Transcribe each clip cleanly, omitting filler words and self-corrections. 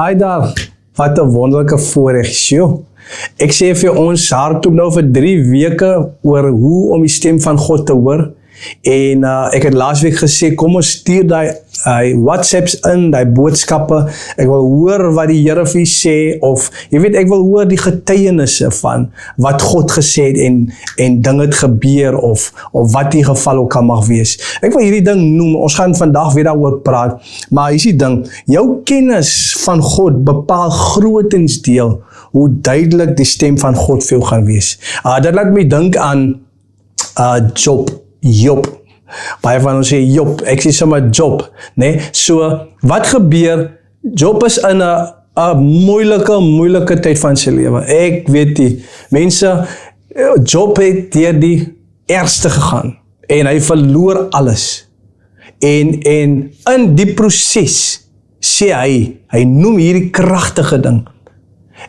Ai daar, wat 'n wonderlike voorreg, sjoe. Ek sê vir ons hardloop nou vir 3 weke oor hoe om die stem van God te hoor. En ek het laasweek gesê, kom ons stuur die WhatsApps in, die boodskappe. Ek wil hoor wat die Here vir sê, of jy weet, ek wil hoor die getuienisse van wat God gesê het en ding het gebeur, of wat die geval ook kan mag wees. Ek wil hierdie ding noem, ons gaan vandag weer daaroor praat, maar hier is die ding, jou kennis van God bepaal grotensdeel hoe duidelik die stem van God vir jou gaan wees. Dit laat my dink aan Job. Baie van ons sê Job, ek sê sommer Job, nee? So, wat gebeur? Job is in 'n moeilike tyd van sy lewe. Ek weet die mense, Job het deur die ergste gegaan en hy verloor alles. En in die proses sê hy noem hierdie kragtige ding.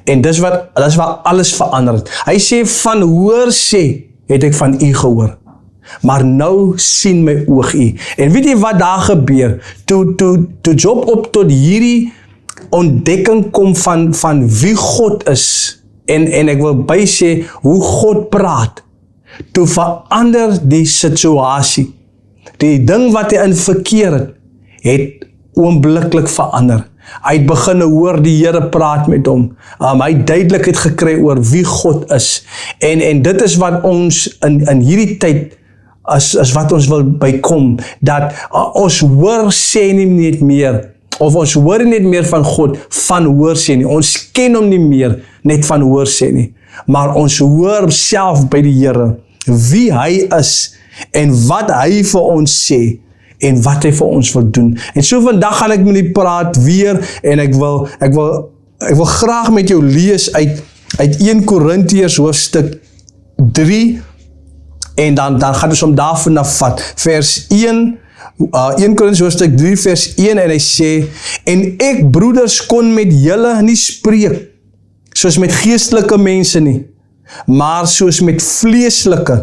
En dis waar alles verander het. Hy sê, van hoor sê, het ek van u gehoor. Maar nou sien my oog u. En weet jy wat daar gebeur? Toe Job op tot hierdie ontdekking kom van wie God is, en ek wil by sê, hoe God praat, toe verander die situasie. Die ding wat hy in verkeer het oombliklik verander. Hy het begin hoor die Here praat met hom. Hy het duidelikheid gekry oor wie God is. En dit is wat ons in hierdie tyd as wat ons wil bykom, dat ons hoor sê nie net meer, of ons hoor nie net meer van God van hoor sê nie, ons ken hom nie meer net van hoor sê nie, maar ons hoor self by die Here, wie hy is, en wat hy vir ons sê, en wat hy vir ons wil doen. En so vandag gaan ek met die praat weer, en ek wil graag met jou lees uit 1 Korintiërs hoofstuk 3, en dan gaan ons om daarvan af vat. Vers 1 Korintiërs hoofstuk 3 vers 1, en hy sê, en ek broeders kon met julle nie spreek, soos met geestelike mense nie, maar soos met vleeslike,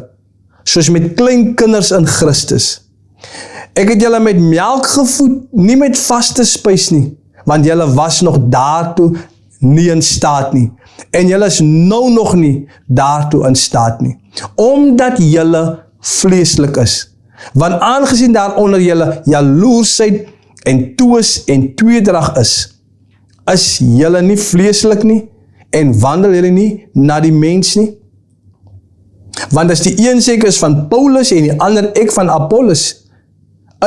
soos met klein kinders in Christus. Ek het julle met melk gevoed, nie met vaste spys nie, want julle was nog daartoe nie in staat nie, en julle is nou nog nie daartoe in staat nie, omdat julle vleeslik is. Want aangesien daaronder julle jaloersheid en twis en tweedrag is julle nie vleeslik nie, en wandel julle nie na die mens nie. Want as die een seker is van Paulus en die ander ek van Apollos,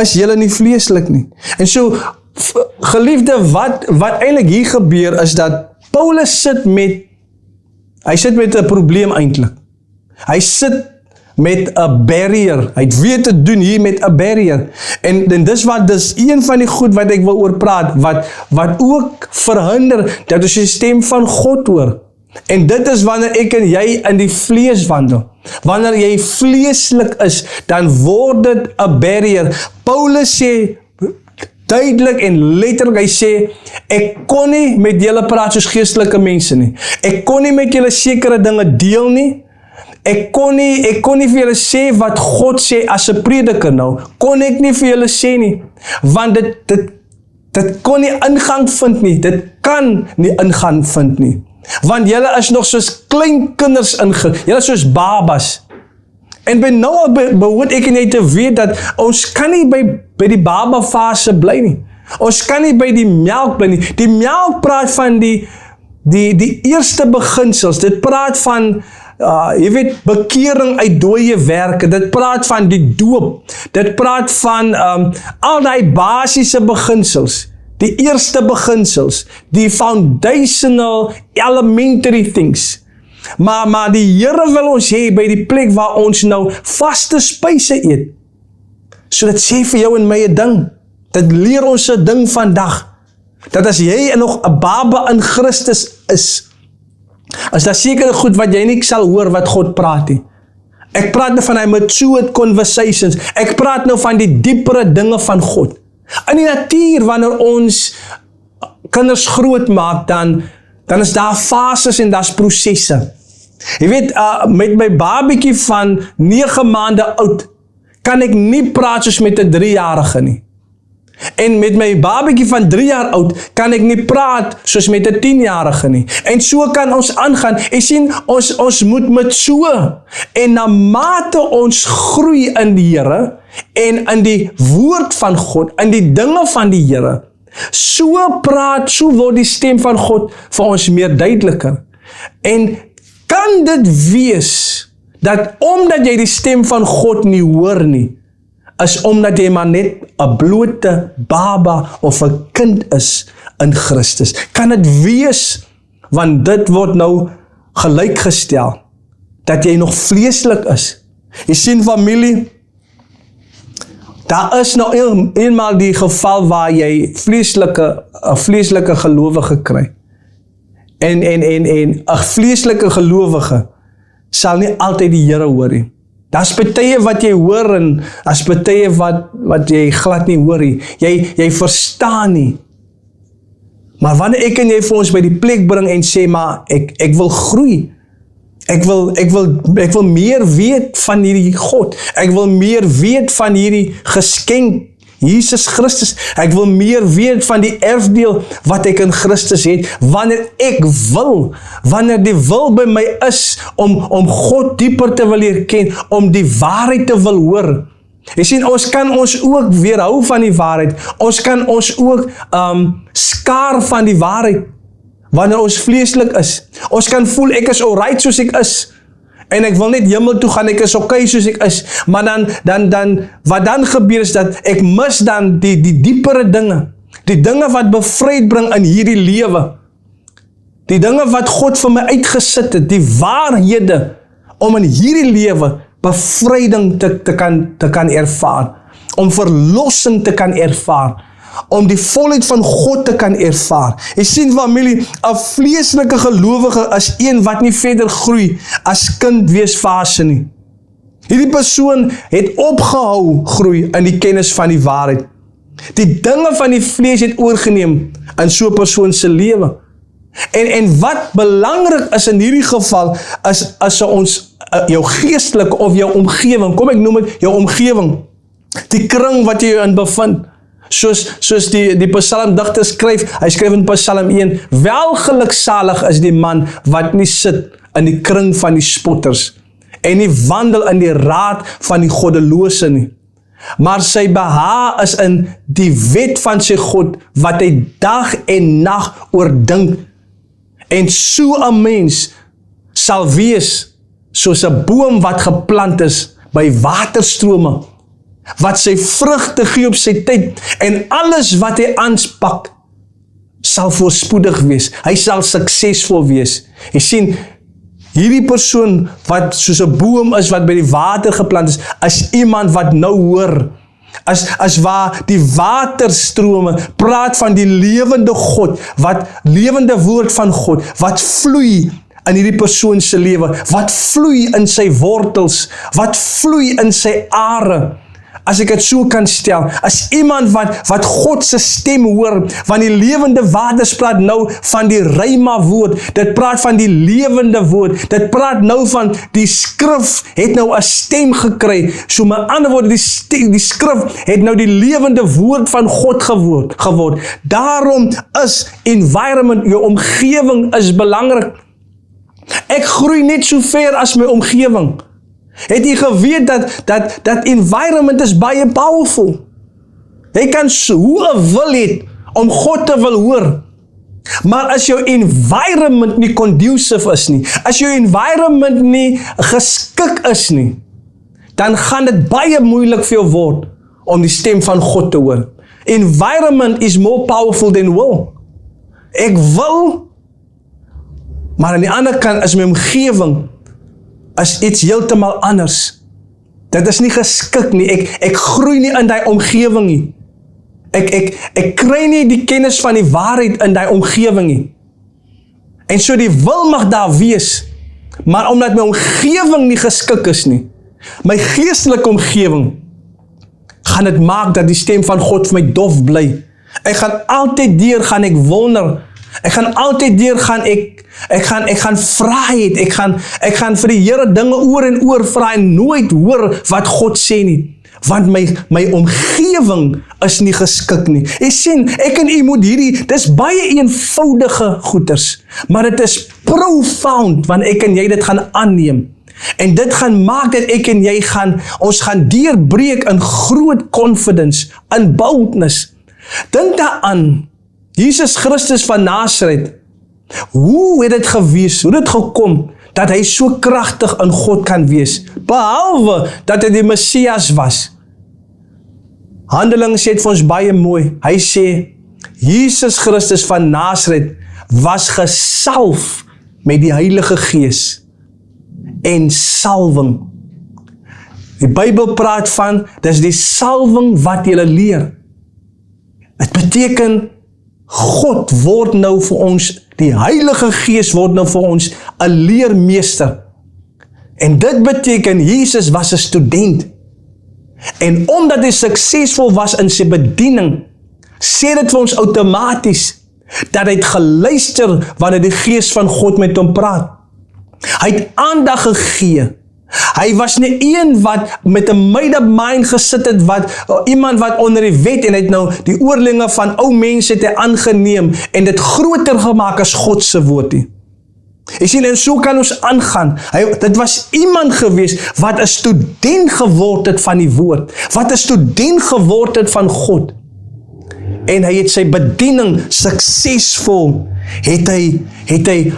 is julle nie vleeslik nie. En so, geliefde, wat eintlik hier gebeur is dat Paulus sit met 'n probleem eintlik. Hy sit met 'n barrier. Hy het weet te doen hier met 'n barrier. En dis een van die goed wat ek wil oor praat, wat ook verhinder dat ons die stem van God hoor. En dit is wanneer ek en jy in die vlees wandel. Wanneer jy vleeslik is, dan word dit 'n barrier. Paulus sê duidelik en letterlik, hy sê, ek kon nie met julle praat soos geestelike mense nie. Ek kon nie met julle sekere dinge deel nie. Ek kon nie vir julle sê wat God sê as 'n prediker nou. Kon ek nie vir julle sê nie. Want dit kon nie ingang vind nie. Dit kan nie ingang vind nie. Want julle is nog soos klein kinders julle is soos babas. En by nou behoort ek en jy te weet dat ons kan nie by die baba fase bly nie. Ons kan nie by die melk bly nie. Die melk praat van die eerste beginsels. Dit praat van jy weet, bekering uit dooie werke. Dit praat van die doop. Dit praat van al die basiese beginsels. Die eerste beginsels, die foundational, elementary things. Maar die Here wil ons hê by die plek waar ons nou vaste spyse eet. So dit sê vir jou en my 'n ding. Dit leer ons 'n ding vandag. Dat as jy nog 'n baba in Christus is daar sekere goed wat jy nie sal hoor wat God praat nie. Ek praat nou van die matured conversations. Ek praat nou van die diepere dinge van God. In die natuur, wanneer ons kinders groot maak, dan is daar fases en daar's prosesse. Jy weet, met my babietjie van 9 maande oud, kan ek nie praat soos met 'n 3-jarige nie. En met my babatjie van 3 jaar oud kan ek nie praat soos met 'n 10-jarige nie. En so kan ons aangaan. Jy sien, ons moet met so. En na mate ons groei in die Here en in die woord van God, in die dinge van die Here, so word die stem van God vir ons meer duideliker. En kan dit wees dat omdat jy die stem van God nie hoor nie, is omdat jy maar net 'n blote baba of 'n kind is in Christus? Kan dit wees, want dit word nou gelykgestel, dat jy nog vleeslik is? Jy sien familie, daar is nou eenmaal die geval waar jy 'n vleeslike gelowige kry. En 'n vleeslike gelowige sal nie altyd die Here hoor nie. Daar's partye wat jy hoor en daar's partye wat jy glad nie hoor nie. Jy verstaan nie. Maar wanneer ek en jy vir ons by die plek bring en sê, maar ek wil groei. Ek wil meer weet van hierdie God. Ek wil meer weet van hierdie geskenk Jesus Christus. Ek wil meer weet van die erfdeel wat ek in Christus het. Wanneer die wil by my is om God dieper te wil leer ken, om die waarheid te wil hoor. Jy sien, ons kan ons ook weerhou van die waarheid. Ons kan ons ook skaar van die waarheid wanneer ons vleeslik is. Ons kan voel ek is alright soos ek is. En ek wil net hemel toe gaan, ek is okay soos ek is. Maar wat dan gebeur is dat ek mis dan die diepere dinge. Die dinge wat bevryd bring in hierdie lewe. Die dinge wat God vir my uitgesit het. Die waarhede om in hierdie lewe bevryding te kan ervaar. Om verlossing te kan ervaar. Om die volheid van God te kan ervaar. Jy sien familie, 'n vleeslike gelowige is een wat nie verder groei as kind wees fase nie. Hierdie persoon het opgehou groei in die kennis van die waarheid. Die dinge van die vlees het oorgeneem in so 'n persoon se lewe. En wat belangrik is in hierdie geval is ons jou geestelike of jou omgewing, kom ek noem dit jou omgewing, die kring wat jy in bevind. Soos die psalmdigter skryf, hy skryf in Psalm 1, welgeluksalig is die man wat nie sit in die kring van die spotters en nie wandel in die raad van die goddelose nie, maar sy behaag is in die wet van sy God wat hy dag en nag oordink. En so 'n mens sal wees soos 'n boom wat geplant is by waterstrome, wat sy vrugte gee op sy tyd, en alles wat hy aanspak, sal voorspoedig wees. Hy sal suksesvol wees. Jy sien, hierdie persoon wat soos 'n boom is, wat by die water geplant is iemand wat nou hoor, as waar die waterstrome praat van die lewende God, wat lewende woord van God, wat vloei in hierdie persoon se lewe, wat vloei in sy wortels, wat vloei in sy are. As ek dit so kan stel, as iemand wat God se stem hoor, want die lewende waters praat nou van die Rhema woord, dit praat van die lewende woord, dit praat nou van die skrif het nou 'n stem gekry, so met ander woorde, die skrif het nou die lewende woord van God geword. Daarom is environment, jou omgewing is belangrik. Ek groei net so ver as my omgewing. Het jy geweet dat environment is baie powerful? Jy kan hoe 'n wil het om God te wil hoor. Maar as jou environment nie conducive is nie, as jou environment nie geskik is nie, dan gaan dit baie moeilik vir jou word om die stem van God te hoor. Environment is more powerful than will. Ek wil, maar aan die ander kant is my omgewing is iets heeltemal anders. Dit is nie geskik nie. Ek groei nie in daai omgewing nie. Ek kry nie die kennis van die waarheid in daai omgewing nie. En so die wil mag daar wees, maar omdat my omgewing nie geskik is nie, my geestelike omgewing, gaan dit maak dat die stem van God vir my dof bly. Ek gaan altyd deur gaan ek wonder. Ek gaan altyd deur gaan ek gaan vra het. Ek gaan vir die Here dinge oor en oor vra en nooit hoor wat God sê nie. want my omgewing is nie geskik nie. Jy sien, ek en u moet dis baie eenvoudige goeders, maar dit is profound, want ek en jy dit gaan aanneem. En dit gaan maak dat ek en jy ons gaan deurbreek in groot confidence, in boldness. Dink daaraan, Jesus Christus van Nazareth, hoe het dit gewees, hoe het dit gekom, dat hy so kragtig in God kan wees, behalwe dat hy die Messias was. Handelinge sê het vir ons baie mooi, hy sê, Jesus Christus van Nazareth was gesalf met die Heilige Gees en salwing. Die Bybel praat van, dis die salwing wat jy leer. Het beteken, God word nou vir ons, die Heilige Gees word nou vir ons 'n leermeester. En dit beteken, Jesus was 'n student. En omdat hy suksesvol was in sy bediening, sê dit vir ons outomaties, dat hy het geluister wanneer die Gees van God met hom praat. Hy het aandag gegee. Hy was nie een wat met 'n made-up mind gesit het, iemand wat onder die wet, en hy het nou die oorlinge van ou mense het hy aangeneem, en dit groter gemaak as God se woord nie. Jy sien, en so kan ons aangaan. Dit was iemand gewees, wat 'n student geword het van die woord, wat 'n student geword het van God, en hy het sy bediening suksesvol, het hy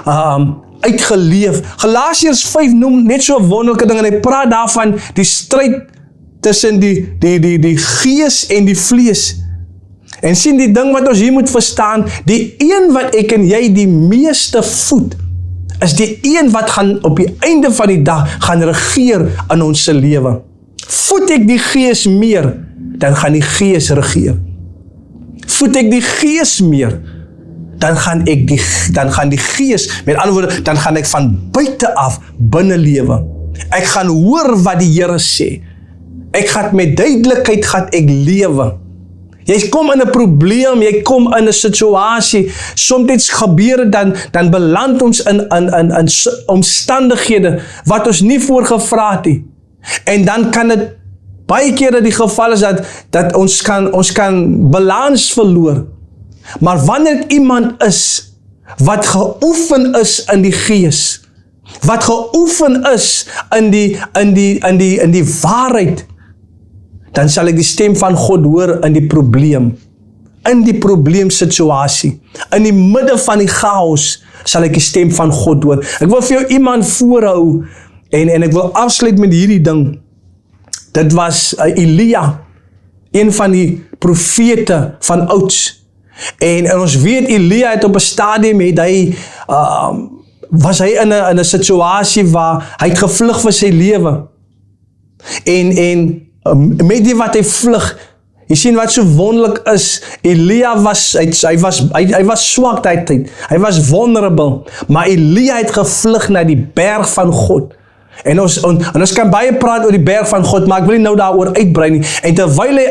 uitgeleef. Galasiërs 5 noem net so 'n wonderlike ding, en hy praat daarvan die stryd tussen die gees en die vlees. En sien, die ding wat ons hier moet verstaan, die een wat ek en jy die meeste voed, is die een wat gaan op die einde van die dag gaan regeer in ons se lewe. Voed ek die gees meer, dan gaan die gees regeer. Voed ek die gees meer, dan gaan die gees, met ander woorde, dan gaan ek van buite af binne lewe. Ek gaan hoor wat die Here sê. Ek gaan met duidelikheid ek lewe. Jy kom in 'n probleem, jy kom in 'n situasie, soms gebeur dan beland ons in omstandighede wat ons nie voorgevra het nie. En dan kan dit baie kere die geval is dat ons kan balans verloor. Maar wanneer iemand is wat geoefen is in die gees, wat geoefen is in die waarheid, dan sal ek die stem van God hoor in die probleemsituasie. In die midde van die chaos sal ek die stem van God hoor. Ek wil vir jou iemand voorhou, en ek wil afsluit met hierdie ding. Dit was Elia, een van die profete van ouds. En ons weet, Elia het op 'n stadium, was hy in 'n situasie waar hy het gevlug vir sy lewe. En met die wat hy vlug, jy sien wat so wonderlik is, Elia hy was swak daai tyd, hy was vulnerable, maar Elia het gevlug na die berg van God. En ons kan baie praat oor die berg van God, maar ek wil nie nou daaroor uitbrei nie. En terwyl hy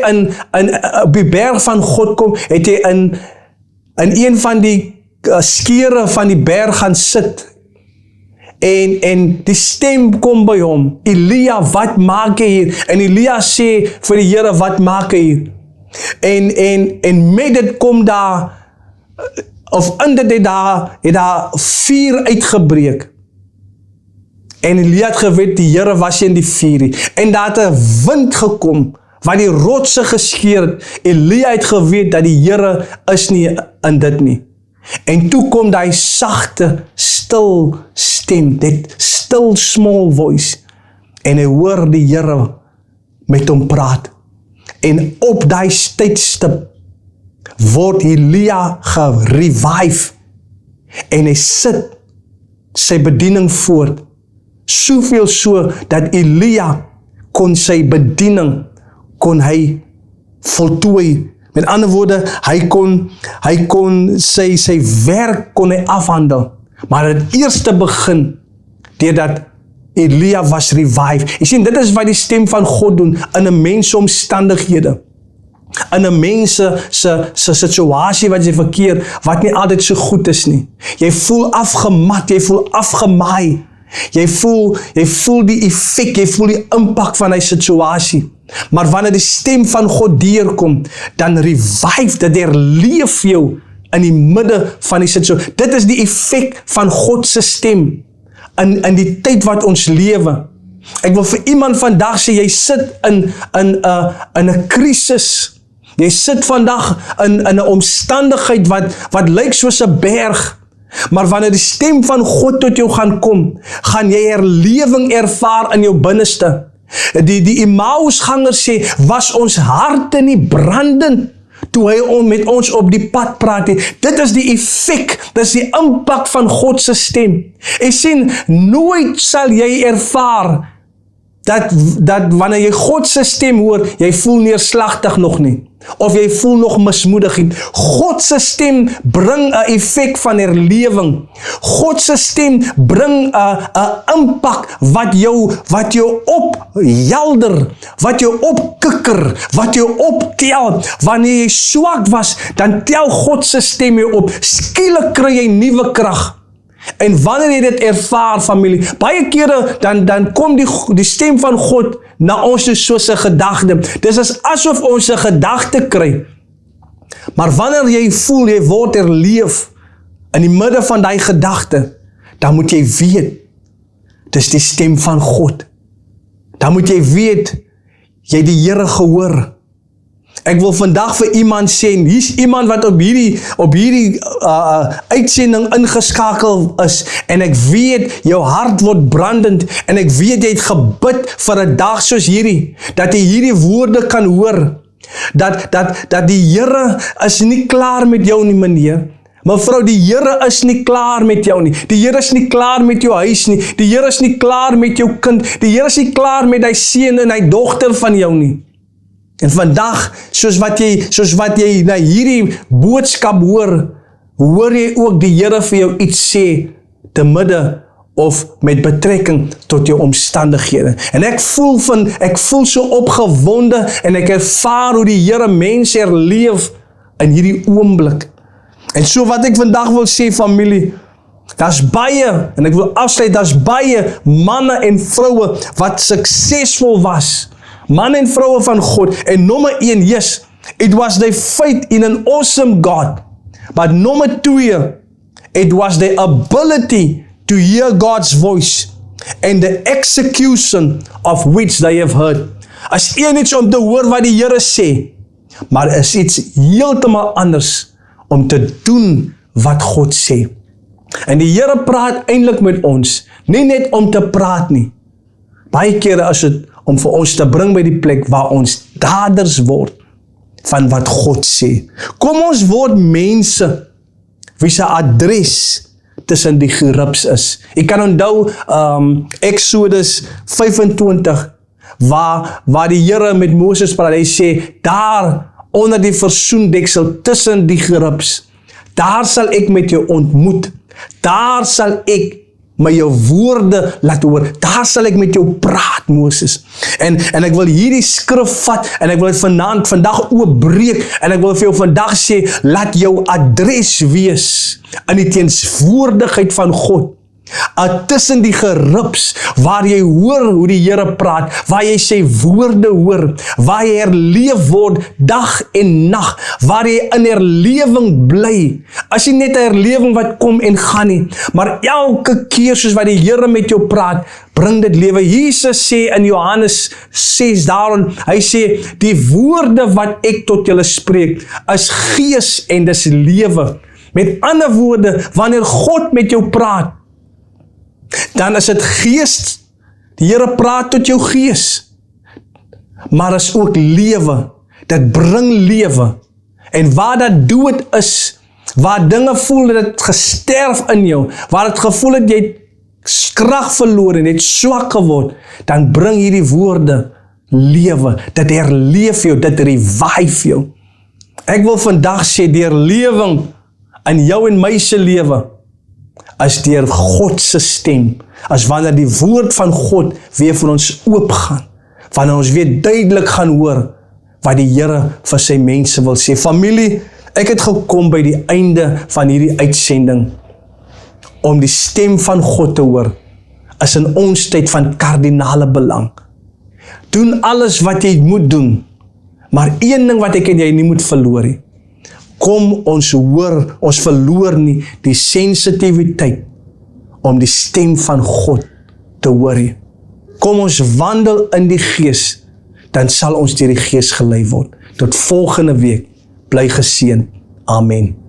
op die berg van God kom, het hy in een van die skere van die berg gaan sit. En die stem kom by hom, Elia, wat maak jy hier? En Elia sê vir die Here, wat maak hy hier? En met dit kom daar, of in dit het daar vuur uitgebreek. En Elia het geweet, die Here was in die vuur. En daar het 'n wind gekom, wat die rotse geskeur het. Elia het geweet, dat die Here is nie in dit nie. En toe kom die sagte, stil stem, dit still small voice. En hy hoor die Here met hom praat. En op die tydstip word Elia gerevive. En hy sit sy bediening voort. Soveel so, dat Elia kon sy bediening, kon hy voltooi. Met ander woorde, hy kon sy werk kon hy afhandel. Maar het eerste begin, deurdat Elia was revive. Jy sien, dit is wat die stem van God doen, in 'n mens se omstandighede. In 'n mens se situasie wat jy verkeer, wat nie altyd so goed is nie. Jy voel afgemat, jy voel afgemaai. Jy voel die effek, jy voel die impak van die situasie. Maar wanneer die stem van God deurkom, dan revive, dit herleef jou in die midde van die situasie. Dit is die effek van God se stem in die tyd wat ons lewe. Ek wil vir iemand vandag sê, jy sit in 'n krisis. Jy sit vandag in 'n omstandigheid wat lyk soos 'n berg. Maar wanneer die stem van God tot jou gaan kom, gaan jy herlewing ervaar in jou binneste. Die Emmausgangers sê, was ons harte nie brandend toe hy met ons op die pad praat nie. Dit is die effek, dit is die impak van God se stem. Jy sien, nooit sal jy ervaar dat wanneer jy God se stem hoor, jy voel neerslagtig nog nie. Of jy voel nog mismoedig nie. God se stem bring 'n effek van herlewing. God se stem bring 'n impak wat jou ophelder, wat jou opkikker, wat jou optel. Wanneer jy swak was, dan tel God se stem jou op. Skielik kry jy nuwe krag. En wanneer jy dit ervaar, familie, baie kere dan kom die stem van God na ons soos 'n gedagte. Dis is asof ons 'n gedagte kry. Maar wanneer jy voel, jy word herleef in die midde van daai gedagte, dan moet jy weet, dis die stem van God. Dan moet jy weet, jy het die Here gehoor. Ek wil vandag vir iemand sê, hier's iemand wat op hierdie uitsending ingeskakel is, en ek weet, jou hart word brandend, en ek weet, jy het gebid vir 'n dag soos hierdie, dat jy hierdie woorde kan hoor, dat die Here is nie klaar met jou nie, meneer. Mevrou, die Here is nie klaar met jou nie. Die Here is nie klaar met jou huis nie. Die Here is nie klaar met jou kind. Die Here is nie klaar met die seun en die dogter van jou nie. En vandag, soos wat jy na hierdie boodskap hoor jy ook die Here vir jou iets sê, te midde of met betrekking tot jou omstandighede. En ek voel so opgewonde, en ek ervaar hoe die Here mense herleef in hierdie oomblik. En so wat ek vandag wil sê, familie, daar's baie, en ek wil afsluit, daar's baie manne en vroue wat suksesvol was. Man en vroue van God. En nommer 1, yes, it was their faith in an awesome God. But nommer 2, it was their ability to hear God's voice and the execution of which they have heard. As een iets om te hoor wat die Here sê, maar is iets heeltemal anders om te doen wat God sê. En die Here praat eintlik met ons, nie net om te praat nie. Baie kere is dit om vir ons te bring by die plek waar ons daders word van wat God sê. Kom ons word mense wie se adres tussen die geribs is. Ek kan onthou Exodus 25 waar die Here met Moses praat. Hy sê, daar onder die versoendeksel tussen die geribs, daar sal ek met jou ontmoet. Daar sal ek my jou woorde laat hoor. Daar sal ek met jou praat, Moses. En ek wil hierdie skrif vat, en ek wil dit vandag oopbreek, en ek wil vir jou vandag sê, laat jou adres wees in die teenswoordigheid van God. Tussen die geribs, waar jy hoor hoe die Here praat, waar jy sy woorde hoor, waar jy herleef word dag en nag, waar jy in herlewing bly. As jy net 'n herlewing wat kom en gaan nie, maar elke keer soos wat die Here met jou praat, bring dit lewe. Jesus sê in Johannes 6 daarin, hy sê, die woorde wat ek tot julle spreek, is gees en dis lewe. Met ander woorde, wanneer God met jou praat, dan is dit gees. Die Here praat tot jou gees. Maar is ook lewe. Dit bring lewe. En waar dat dood is, waar dinge voel dat het gesterf in jou, waar het gevoel dat jy krag verloor en het swak geword, dan bring hierdie woorde lewe. Dit herleef jou, dit revive jou. Ek wil vandag sê, die herlewing in jou en my se lewe, as deur God se stem, as wanneer die woord van God weer vir ons oopgaan, wanneer ons weer duidelik gaan hoor wat die Here vir sy mense wil sê. Familie, ek het gekom by die einde van hierdie uitsending om die stem van God te hoor, is in ons tyd van kardinale belang. Doen alles wat jy moet doen, maar een ding wat ek en jy nie moet verloor nie. Kom ons verloor nie die sensitiwiteit om die stem van God te hoor nie. Kom ons wandel in die Gees, dan sal ons deur die Gees gelei word. Tot volgende week, bly geseën. Amen.